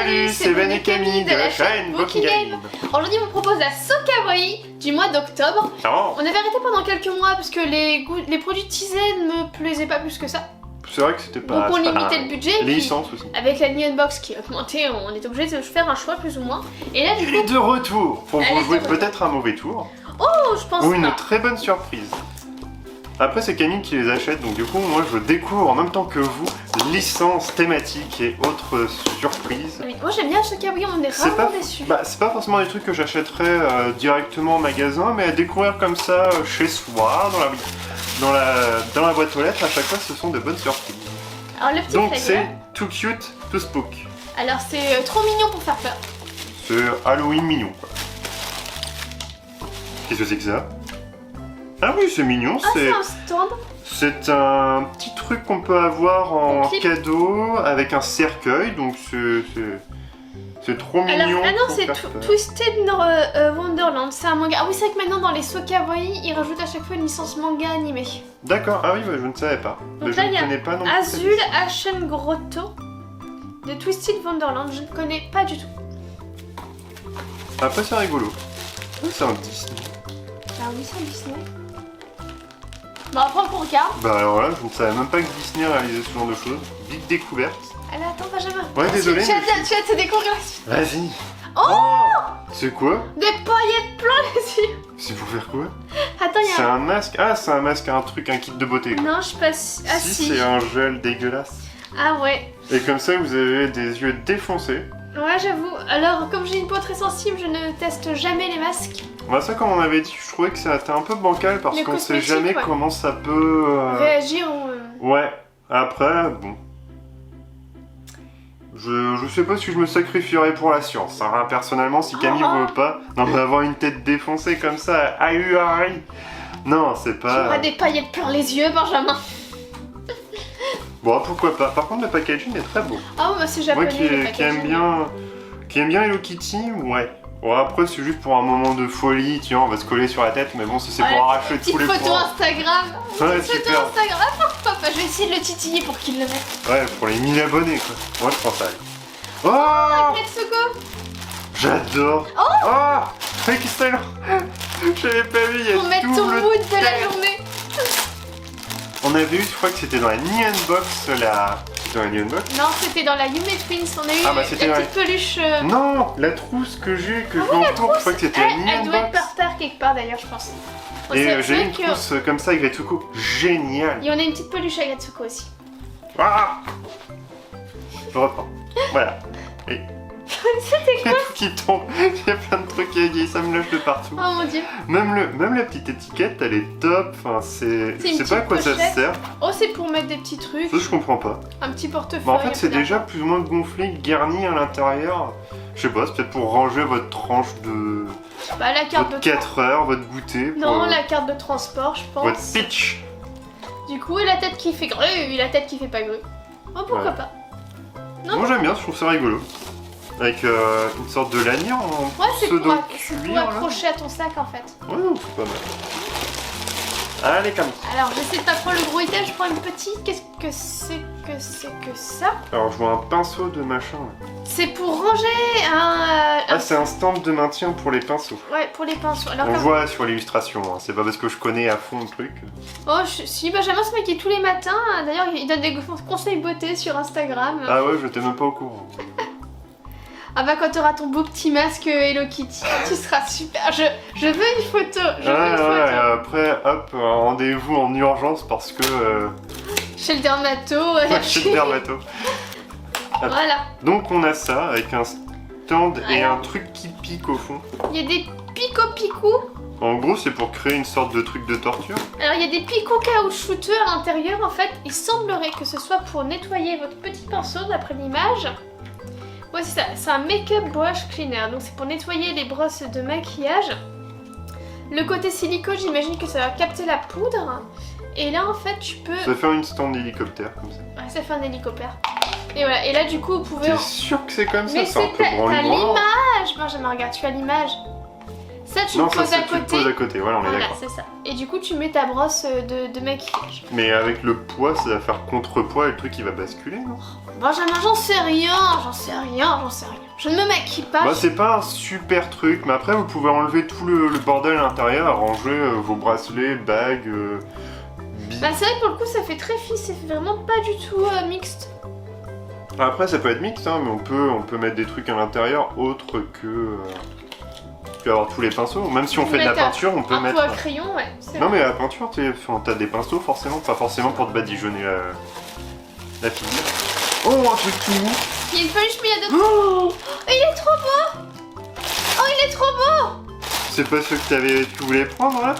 Salut, c'est Ben et Camille de la chaîne Booking Game. Aujourd'hui on vous propose la Sokawaii du mois d'octobre. Oh. On avait arrêté pendant quelques mois parce que les produits teasés ne me plaisaient pas plus que ça. C'est vrai que c'était pas... Donc on limitait le budget. Les licences aussi. Avec la New Unbox qui a augmenté, on était obligé de faire un choix plus ou moins. Et là du Il coup... est de retour pour Elle vous est jouer de retour. peut-être un mauvais tour. Oh, je pense Ou une pas. très bonne surprise. Après c'est Camille qui les achète, donc du coup moi je découvre en même temps que vous licences thématiques et autres surprises. Oui, moi j'aime bien la Sokawaii, on est C'est rarement pas, déçus. c'est pas forcément des trucs que j'achèterais directement en magasin, mais à découvrir comme ça chez soi, dans la boîte aux lettres, à chaque fois ce sont de bonnes surprises. Alors le petit Donc trailer. c'est Too Cute to Spook. Alors c'est trop mignon pour faire peur. C'est Halloween mignon quoi. Qu'est-ce que c'est que ça? Ah oui, c'est mignon, Ah, c'est un stand. c'est un petit truc qu'on peut avoir en Un clip. cadeau avec un cercueil, donc c'est trop mignon. Alors, ah non, pour c'est faire peur. Twisted Wonderland, c'est un manga. Ah oui, c'est vrai que maintenant dans les Sokawaii, ils rajoutent à chaque fois une licence manga animée. D'accord, ah oui, bah, je ne savais pas. Donc je là, ne il y a connais pas non plus Azul cette Ashen Grotto de Twisted Wonderland, je ne connais pas du tout. liste. Après, c'est rigolo. C'est un Disney. Ah oui, c'est un Disney. Bon, après on regarde. Bah alors là, je ne savais même pas que Disney réalisait ce genre de choses. Big découverte. Allez, attends, Benjamin. Ouais, désolé. Tu vas te découvrir la suite. Vas-y. Oh, C'est quoi? des paillettes plein les yeux. C'est pour faire quoi? Attends, il y C'est a un masque. Ah, c'est un masque, un truc, un kit de beauté. Quoi. Non, je passe. Ah si, si. c'est un gel dégueulasse. Ah ouais. Et comme ça, vous avez des yeux défoncés. Ouais, j'avoue. Alors, comme j'ai une peau très sensible, je ne teste jamais les masques. Bah ça, comme on avait dit, je trouvais que ça était un peu bancal parce Les qu'on sait cosmétiques, jamais ouais. comment ça peut... Réagir ou. Ouais. Après, bon... Je sais pas si je me sacrifierais pour la science. Hein. Personnellement, si Camille Oh. veut pas, non, mais avoir une tête défoncée comme ça, ahuri. Non, c'est Tu pas... auras des paillettes plein les yeux, Benjamin. Bon, pourquoi pas. Par contre, le packaging est très beau. Ah, bah c'est Moi japonais. le qui aime packaging. bien Hello Kitty, ouais. Bon, après, c'est juste pour un moment de folie, tiens, on va se coller sur la tête, mais bon, si c'est Ouais, pour arracher Petite tous les photo points. Instagram. Ouais, Petite photo super. Instagram. Ah, pourquoi pas. Je vais essayer de le titiller pour qu'il le mette. Ouais, pour les 1000 abonnés, quoi. Moi, je pense à aller. Oh, Retsuko. j'adore. Oh, excellent. J'avais pas vu, il y a Pour mettre tout ton le mood de la texte. journée. On avait eu, je crois que c'était dans la New Unbox, la... C'était dans la New Unbox? Non, c'était dans la Yume Twins. On a eu Ah, bah, c'était la vrai. petite peluche. Non, la trousse que j'ai, que je oui, la l'entoure, je crois que c'était la New Elle doit être Unbox. par terre quelque part d'ailleurs, je pense. Bon, Et c'est j'ai vrai une que- trousse comme ça avec Retsuko. Génial. Et on a une petite peluche à Gatsuko aussi. Ah, je reprends. Voilà. Et C'était il y a tout qui tombe. Il y a plein de trucs et ça me lâche de partout. Oh mon dieu. Même la petite étiquette, elle est top. Enfin, c'est... C'est Je une sais pas à quoi petite ça pochette. sert. Oh, c'est pour mettre des petits trucs. Ça, je comprends pas. Un petit portefeuille. Mais en fait, c'est un peu déjà d'argent. plus ou moins gonflé, garni à l'intérieur. Je sais pas, c'est peut-être pour ranger votre tranche de... Bah, la carte Votre de 4 heures, votre goûter. pour, Non, la carte de transport, je pense. Votre pitch. Du coup, et la tête qui fait grue, et la tête qui fait pas grue. Oh, pourquoi Ouais. pas. Non. Moi, j'aime bien, je trouve ça rigolo. Avec une sorte de lanière en Ouais, c'est pour, pseudo c'est pour cuir. là. accrocher à ton sac en fait. Ouais, c'est pas mal. Allez, Camille. Alors, j'essaie de pas prendre le gros item, je prends une petite. Qu'est-ce que c'est que ça? Alors, je vois un pinceau de machin. Là. C'est pour ranger un. Ah, c'est un stand de maintien pour les pinceaux. Ouais, pour les pinceaux. Alors, On comme- voit sur l'illustration, hein. C'est pas parce que je connais à fond le truc. Oh, si, Benjamin se maquille tous les matins. D'ailleurs, il donne des conseils beauté sur Instagram. Ah ouais, je t'ai même pas au courant. Ah bah, quand t'auras ton beau petit masque Hello Kitty, tu seras super. Je veux une photo. Je veux une Ouais, photo. après, hop, un rendez-vous en urgence parce que... Chez le dermato. ouais, chez le dermato. Voilà. Donc on a ça, avec un stand et Alors. un truc qui pique au fond. Il y a des picots. En gros, c'est pour créer une sorte de truc de torture. Alors il y a des picots caoutchouteux à l'intérieur en fait. Il semblerait que ce soit pour nettoyer votre petit pinceau d'après l'image. Ouais c'est ça, c'est un make-up brush cleaner. Donc c'est pour nettoyer les brosses de maquillage. Le côté silicone, j'imagine que ça va capter la poudre. Et là en fait tu peux... Ça fait une stand d'hélicoptère comme ça. Ouais, ça fait un hélicoptère. Et voilà, et là du coup vous pouvez... T'es sûr que c'est comme ça? Mais C'est un c'est peu t'as branle-branle. l'image Benjamin, regarde, tu as l'image. Ça, tu Non, le ça poses à c'est tu le côté. poses à côté, voilà, on est Voilà, d'accord. c'est ça. Et du coup, tu mets ta brosse de maquillage. Mais avec le poids, ça va faire contrepoids et le truc il va basculer, non? Benjamin, j'en sais rien. Je ne me maquille pas. Bah c'est pas un super truc, mais après vous pouvez enlever tout le bordel à l'intérieur, arranger vos bracelets, bagues, bijoux. Bah, c'est vrai que pour le coup, ça fait très fille, c'est vraiment pas du tout mixte. Après ça peut être mixte, hein, mais on peut mettre des trucs à l'intérieur autres que avoir tous les pinceaux. Même si on fait de la Mettre peinture, on peut Un mettre... pot à crayon, ouais. c'est Non vrai. mais à la peinture, t'as des pinceaux forcément, pas forcément pour te badigeonner la figure. Oh un truc tout mou. Il y a une peluche, mais il y a d'autres. Oh, il est trop beau. Oh, il est trop beau. C'est pas ceux que tu voulais prendre là?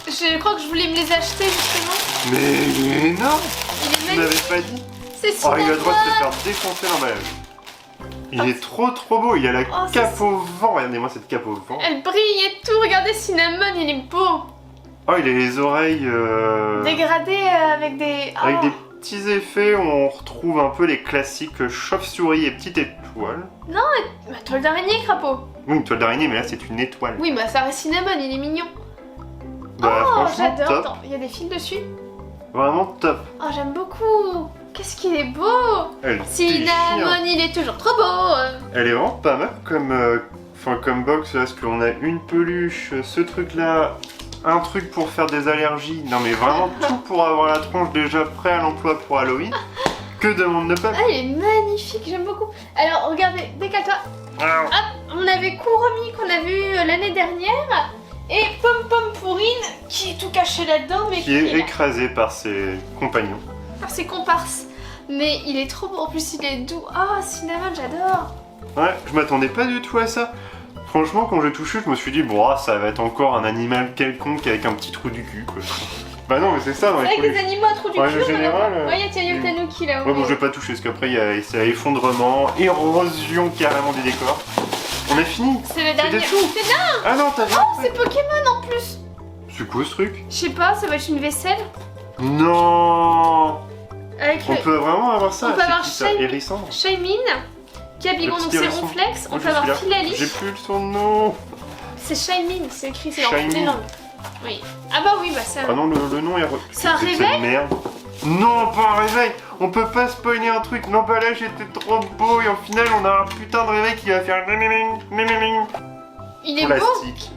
Je crois que je voulais me les acheter justement. Mais il est énorme. Il est Tu magnifique. n'avais pas dit. C'est Oh il a le cinnamon. droit de se faire défoncer l'emballage. Il est trop beau, il a la Oh, cape c'est- au vent, regardez-moi cette cape au vent. Elle brille et tout. Regardez, cinnamon, il est beau. Oh il a les oreilles Dégradé avec des. avec Oh. des petits effets où on retrouve un peu les classiques chauve-souris et petite étoile. Bah, toile d'araignée, crapaud. Oui, une toile d'araignée mais là c'est une étoile. Oui, bah ça reste cinnamon, il est mignon. Bah Oh, franchement j'adore. top, Attends, il y a des fils dessus. vraiment top. Oh, j'aime beaucoup. Qu'est-ce qu'il est beau. Elle Cinnamon, il est toujours trop beau. Elle est vraiment pas mal comme box, parce qu'on a une peluche, ce truc là, un truc pour faire des allergies, non mais vraiment tout pour avoir la tronche déjà prêt à l'emploi pour Halloween. Que demande ne pas. Ah, il est magnifique, j'aime beaucoup. Alors, regardez, décale-toi. On avait Kuromi qu'on a vu l'année dernière et Pom Pom Pourrine qui est tout caché là-dedans, mais Qui est là. écrasé par ses compagnons. Par ses comparses. Mais il est trop beau, en plus il est doux. Ah, cinnamon, j'adore. Ouais, je m'attendais pas du tout à ça. Franchement, quand j'ai touché, je me suis dit, bon, ça va être encore un animal quelconque avec un petit trou du cul, quoi. Bah non, mais c'est ça dans les Avec des peluches. animaux à trous du Ouais, cul. le on en a général, pas. Ouais, il y a le tanuki là. Ouais, bon, je vais pas toucher, parce qu'après, c'est effondrement, érosion carrément du décor. On a fini. C'est le dernier. tout. C'est bien. Ah non, t'as vu Oh, c'est Pokémon en plus. C'est quoi ce truc? Je sais pas, ça va être une vaisselle. Non. Avec On peut vraiment avoir ça. On peut C'est avoir qui, ça? Shiny. Hérissandre. Shaymin, Gabigon, Le donc petit c'est hérisson. Ronflex. On Moi, peut je avoir suis là. Filali. J'ai plus son nom. C'est Shaymin, c'est écrit, c'est dans Shaymin. toutes les langues. Oui. Ah bah oui, bah ça. Ah non, le nom est... C'est un cette réveil? merde. Non, pas un réveil. On peut pas spoiler un truc. L'emballage était trop beau et au final, on a un putain de réveil qui va faire... Il est beau. Plastique.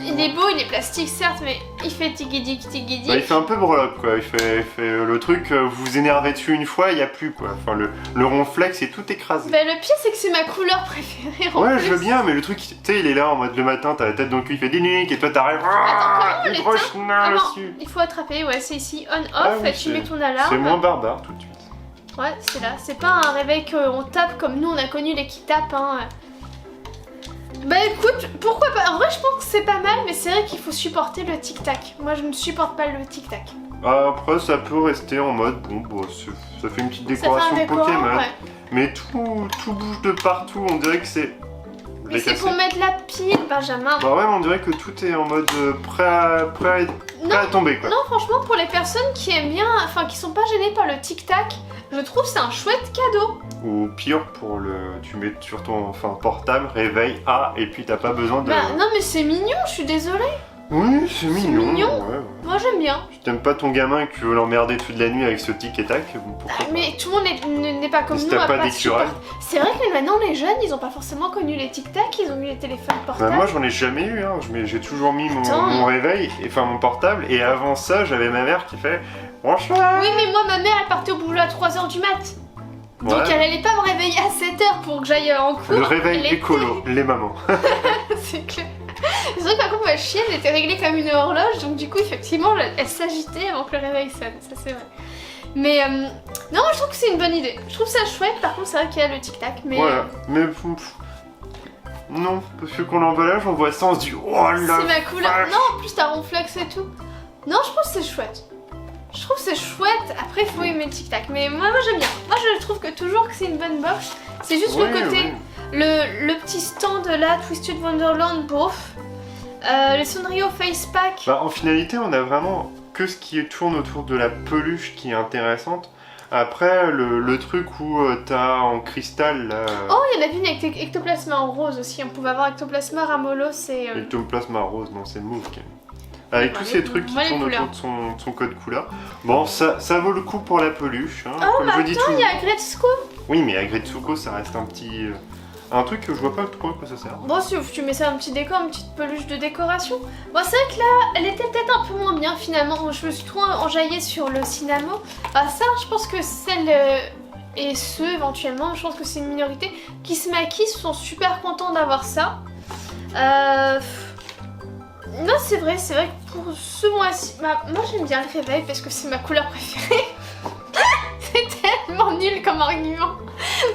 Il est beau, il est plastique certes, mais il fait tigidik tigidik. Bah, il fait un peu breloque quoi, il fait le truc, vous vous énervez dessus une fois, il y a plus quoi. Enfin le ronflex est tout écrasé. Bah le pire c'est que c'est ma couleur préférée en Ouais, plus. je veux bien, mais le truc, tu sais, il est là en mode le matin, t'as la tête dans le cul, il fait ding et toi t'arrives. comment on une l'éteint grosse Ah nain non, dessus. il faut attraper, ouais c'est ici, on off, Ah oui, tu mets ton alarme. C'est moins barbare tout de suite. Ouais, c'est là, c'est pas un réveil qu'on tape comme nous on a connu les qui tapent hein. Bah écoute, pourquoi pas. En vrai je pense que c'est pas mal, mais c'est vrai qu'il faut supporter le tic-tac. Moi je ne supporte pas le tic-tac. Après, ça peut rester en mode, bon, bah, ça fait une petite Ça fait décoration un décor, Pokémon, ouais. mais tout bouge de partout, on dirait que c'est... Je Mais l'ai c'est cassé. pour mettre la pile, Benjamin. Bah ouais, mais on dirait que tout est en mode prêt à tomber quoi. Non, franchement, pour les personnes qui aiment bien, enfin qui sont pas gênées par le tic-tac, je trouve que c'est un chouette cadeau. Ou pire, tu mets sur ton portable, réveil, et puis t'as pas besoin de... Bah non, mais c'est mignon, je suis désolée. Oui, c'est mignon. mignon. Ouais. Moi j'aime bien. Tu t'aimes pas ton gamin et que tu veux l'emmerder toute la nuit avec ce tic et tac, pourquoi pas. Mais tout le monde n'est pas comme Si nous t'as à pas pas d'écureuil. supporter. C'est vrai que maintenant les jeunes, ils ont pas forcément connu les tic-tac, ils ont eu les téléphones Bah, portables. moi j'en ai jamais eu, hein. J'ai toujours mis Attends. mon réveil, enfin mon portable, et avant ça j'avais ma mère qui fait bonsoir. Oui, mais moi ma mère elle partait au boulot à 3h du mat. Donc Ouais. elle allait pas me réveiller à 7h pour que j'aille en cours. Le réveil Elle était- écolo, les mamans. C'est clair. C'est vrai que par contre ma chienne était réglée comme une horloge, donc du coup effectivement elle s'agitait avant que le réveil sonne, ça c'est vrai. Mais non, moi je trouve que c'est une bonne idée. Je trouve ça chouette, par contre c'est vrai qu'il y a le tic-tac, mais Voilà, mais non, parce que quand l'emballage on voit ça, on se dit oh là. c'est ma couleur. vache. Non, en plus t'as ronflex et tout. Non, je pense que c'est chouette. Je trouve que c'est chouette, après il faut aimer le tic-tac, mais moi j'aime bien. Moi je trouve que toujours que c'est une bonne box. C'est juste Oui, le côté, oui. le petit stand là, Twisted Wonderland, bof. Le Sanrio Face Pack. Bah, en finalité, on a vraiment que ce qui tourne autour de la peluche qui est intéressante. Après, le truc où t'as en cristal, là... Oh, il y en a une avec Ectoplasma en rose aussi. On pouvait avoir Ectoplasma, Ramolos et... Ectoplasma rose, non, c'est mauve quand même. Avec tous ces trucs qui moi, les tournent couleurs. autour de son code couleur. Bon, ça vaut le coup pour la peluche. Hein, Oh, comme mais je dis attends, il y toujours. a Gretzko. Oui, mais Agretsuko, ça reste un petit... un truc que je vois pas trop à quoi ça sert. Bon, si tu mets ça un petit décor, une petite peluche de décoration. Bon, c'est vrai que là, elle était peut-être un peu moins bien finalement. Je me suis trop enjaillée sur le Cinnamon. Bah, ça, je pense que celle et ceux éventuellement, je pense que c'est une minorité qui se maquillent, sont super contents d'avoir ça. Non, c'est vrai que pour ce mois-ci, moi j'aime bien le réveil parce que c'est ma couleur préférée. C'est tellement nul comme argument,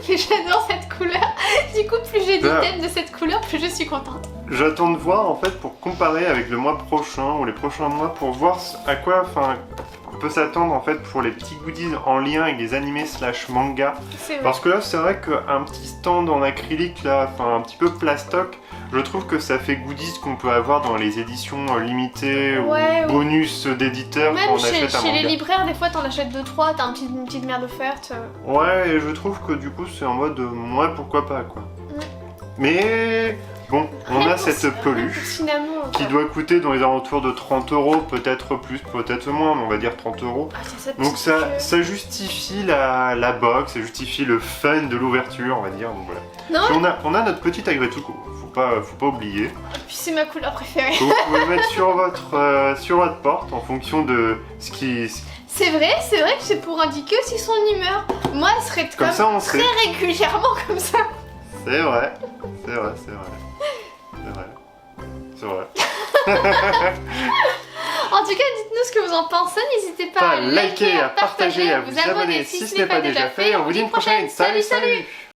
mais j'adore cette couleur. Du coup, plus j'ai d'items de cette couleur, plus je suis contente. J'attends de voir en fait pour comparer avec le mois prochain ou les prochains mois pour voir à quoi on peut s'attendre en fait pour les petits goodies en lien avec les animés / manga. C'est vrai. Parce que là c'est vrai qu'un petit stand en acrylique là, enfin un petit peu plastoc, je trouve que ça fait goodies qu'on peut avoir dans les éditions limitées Ouais, ou bonus d'éditeurs quand Même on achète un chez les manga. libraires, des fois t'en achètes 2-3, t'as une petite merde offerte. Ouais, et je trouve que du coup c'est en mode ouais pourquoi pas quoi. Mais bon, on Rien a pour cette peluche Cinnamon, qui doit coûter dans les alentours de 30 €, peut-être plus, peut-être moins, mais on va dire 30 €. Ah, c'est sa Donc petite queue. ça justifie la box, ça justifie le fun de l'ouverture, on va dire. Donc voilà. Non, Puis on a notre petite Agretsuko, faut pas oublier. puis c'est ma couleur préférée. Que vous pouvez mettre sur votre porte en fonction de ce qui... C'est vrai que c'est pour indiquer aussi son humeur. Moi, elle serait Comme ça on très sait. régulièrement comme ça. C'est vrai, c'est vrai, c'est vrai. C'est vrai. C'est vrai. En tout cas, dites-nous ce que vous en pensez. N'hésitez pas à liker, à partager, à vous abonner si ce n'est pas déjà fait. On vous dit une prochaine. Salut, salut!